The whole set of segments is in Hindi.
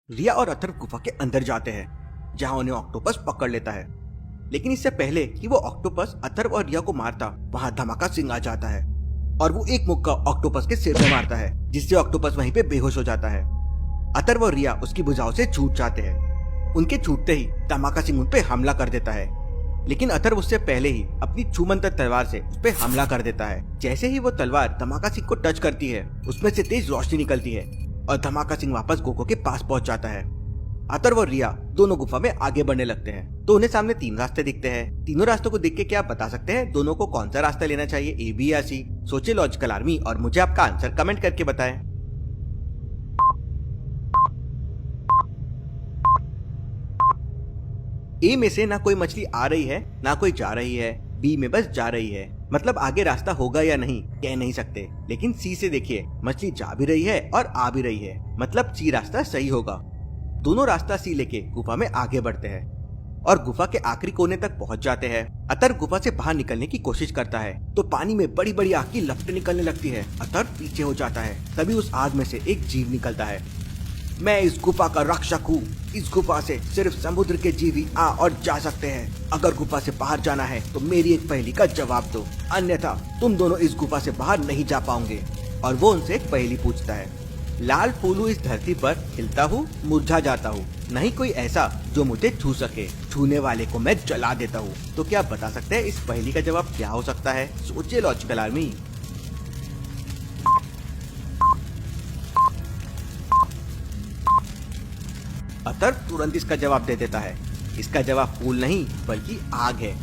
रिया और अथर्व गुफा के अंदर जाते हैं जहां उन्हें ऑक्टोपस पकड़ लेता है। लेकिन इससे पहले कि वो ऑक्टोपस अथर्व और रिया को मारता, वहां धमाका सिंह आ जाता है और वो एक मुक्का ऑक्टोपस के सिर में मारता है, जिससे ऑक्टोपस वहीं पे बेहोश हो जाता है। अथर्व और रिया उसकी भुजाओं से छूट जाते हैं। उनके छूटते ही धमाका सिंह उन पे हमला कर देता है, लेकिन अथर्व उससे पहले ही अपनी छूमंतर तलवार से उस पे हमला कर देता है। जैसे ही वो तलवार धमाका सिंह को टच करती है, उसमें से तेज रोशनी निकलती है और धमाका सिंह वापस गोको के पास पहुंच जाता है। अथर्व और रिया दोनों गुफा में आगे बढ़ने लगते हैं तो उन्हें सामने 3 रास्ते दिखते हैं। तीनों रास्तों को देख के क्या आप बता सकते हैं दोनों को कौन सा रास्ता लेना चाहिए, ए, बी या सी? सोचिए लॉजिकल आर्मी और मुझे आपका आंसर कमेंट करके बताएं। ए में से ना कोई मछली आ रही है ना कोई जा रही है, बी में बस जा रही है, मतलब आगे रास्ता होगा या नहीं कह नहीं सकते। लेकिन सी से देखिए, मछली जा भी रही है और आ भी रही है, मतलब सी रास्ता सही होगा। दोनों रास्ता सी लेके गुफा में आगे बढ़ते हैं और गुफा के आखिरी कोने तक पहुंच जाते हैं। अथर्व गुफा से बाहर निकलने की कोशिश करता है तो पानी में बड़ी बड़ी आग की लपटें निकलने लगती है। अथर्व पीछे हो जाता है, तभी उस आग में से एक जीव निकलता है। मैं इस गुफा का रक्षक हूँ। इस गुफा से सिर्फ समुद्र के जीव ही आ और जा सकते हैं। अगर गुफा से बाहर जाना है तो मेरी एक पहेली का जवाब दो, अन्यथा तुम दोनों इस गुफा से बाहर नहीं जा पाओगे। और वो उनसे एक पहेली पूछता है, लाल फूल हूँ इस धरती पर, खिलता हूँ मुरझा जाता हूँ, नहीं कोई ऐसा जो मुझे छू सके, छूने वाले को मैं जला देता हूँ। तो क्या आप बता सकते हैं इस पहेली का जवाब क्या हो सकता है? सोचिए लॉजिकल आर्मी। अथर्व तुरंत इसका जवाब दे देता है, इसका जवाब फूल नहीं बल्कि आग है।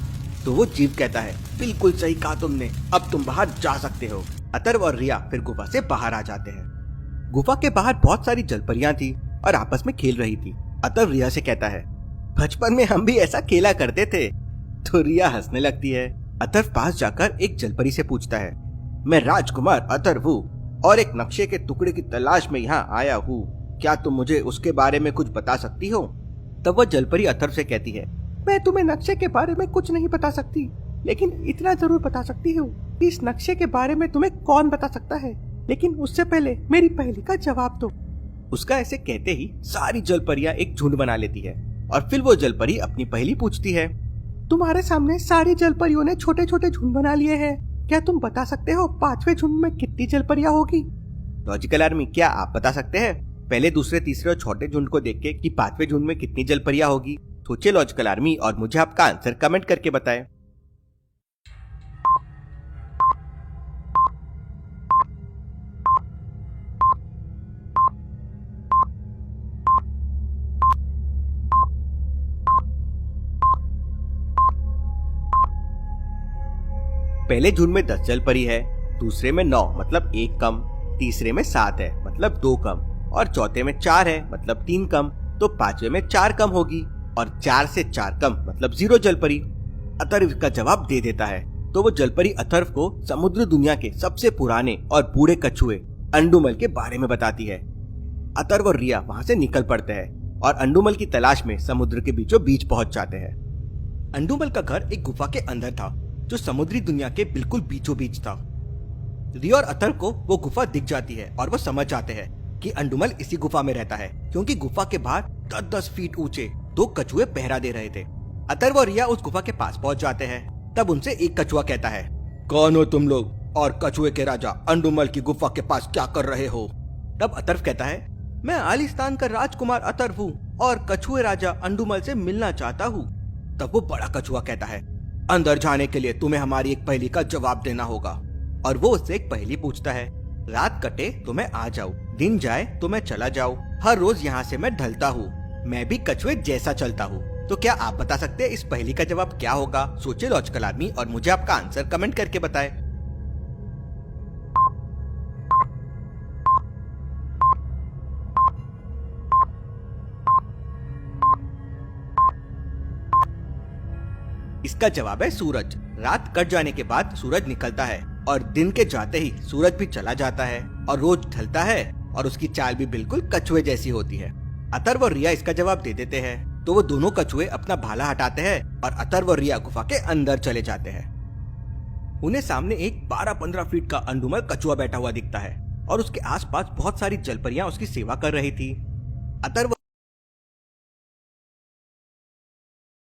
तो वो जीव कहता है, बिल्कुल सही कहा तुमने, अब तुम बाहर जा सकते हो। अथर्व और रिया फिर गुफा से बाहर आ जाते हैं। गुफा के बाहर बहुत सारी जलपरियां थी और आपस में खेल रही थी। अथर्व रिया से कहता है, बचपन में हम भी ऐसा खेला करते थे। तो रिया हंसने लगती है। अथर्व पास जाकर एक जलपरी से पूछता है, मैं राजकुमार अथर्व हूँ और एक नक्शे के टुकड़े की तलाश में यहाँ आया हूँ, क्या तुम मुझे उसके बारे में कुछ बता सकती हो? तब वह जलपरी अथर्व से कहती है, मैं तुम्हें नक्शे के बारे में कुछ नहीं बता सकती, लेकिन इतना जरूर बता सकती हूँ कि इस नक्शे के बारे में तुम्हें कौन बता सकता है, लेकिन उससे पहले मेरी पहेली का जवाब दो। उसका ऐसे कहते ही सारी जलपरियां एक झुंड बना लेती है और फिर वो जलपरी अपनी पहेली पूछती है, तुम्हारे सामने सारी जलपरियों ने छोटे छोटे झुंड बना लिए हैं, क्या तुम बता सकते हो 5वें झुंड में कितनी जलपरियां होगी? लॉजिकल आर्मी, क्या आप बता सकते हैं पहले, दूसरे, तीसरे और चौथे झुंड को देख के कि 5वें झुंड में कितनी जलपरियां होगी? सोचिए लॉजिकल आर्मी और मुझे आपका आंसर कमेंट करके बताएं। पहले झुंड में 10 जलपरी है, दूसरे में 9 मतलब 1 कम, तीसरे में 7 है मतलब 2 कम और चौथे में 4 है मतलब 3 कम। तो 5वें में 4 कम होगी और 4 से 4 कम मतलब 0 जलपरी। अथर्व का जवाब दे देता है तो वो जलपरी अथर्व को समुद्र दुनिया के सबसे पुराने और बूढ़े कछुए अंडुमल के बारे में बताती है। अथर्व और रिया वहां से निकल पड़ते हैं और अंडुमल की तलाश में समुद्र के बीचों बीच पहुंच जाते हैं। अंडुमल का घर एक गुफा के अंदर था जो समुद्री दुनिया के बिल्कुल बीचों बीच था। रिया और अथर्व को वो गुफा दिख जाती है और वो समझ जाते हैं कि अंडुमल इसी गुफा में रहता है, क्योंकि गुफा के बाहर 10-10 फीट ऊंचे 2 कछुए पहरा दे रहे थे। अथर्व और रिया उस गुफा के पास पहुंच जाते हैं। तब उनसे एक कछुआ कहता है, कौन हो तुम लोग और कछुए के राजा अंडुमल की गुफा के पास क्या कर रहे हो? तब अथर्व कहता है, मैं आलिस्तान का राजकुमार अथर्व हूँ और कछुए राजा अंडुमल से मिलना चाहता हूँ। तब वो बड़ा कछुआ कहता है, अंदर जाने के लिए तुम्हें हमारी एक पहेली का जवाब देना होगा। और वो उससे एक पहेली पूछता है, रात कटे तो मैं आ जाऊं, दिन जाए तो मैं चला जाऊं, हर रोज यहाँ से मैं ढलता हूँ, मैं भी कछुए जैसा चलता हूँ। तो क्या आप बता सकते हैं इस पहेली का जवाब क्या होगा? सोचिए लॉजिकल आर्मी और मुझे आपका आंसर कमेंट करके बताएं। इसका जवाब है सूरज। रात कट जाने के बाद सूरज निकलता है और दिन के जाते ही सूरज भी चला जाता है और रोज ढलता है और उसकी चाल भी बिल्कुल कछुए जैसी होती है। अथर्व और रिया इसका जवाब दे देते हैं तो वो दोनों कछुए अपना भाला हटाते हैं और अथर्व और रिया गुफा के अंदर चले जाते हैं। उन्हें सामने एक 12-15 फीट का अंडुमल कछुआ बैठा हुआ दिखता है और उसके आसपास बहुत सारी जलपरियां उसकी सेवा कर रही थी। अथर्व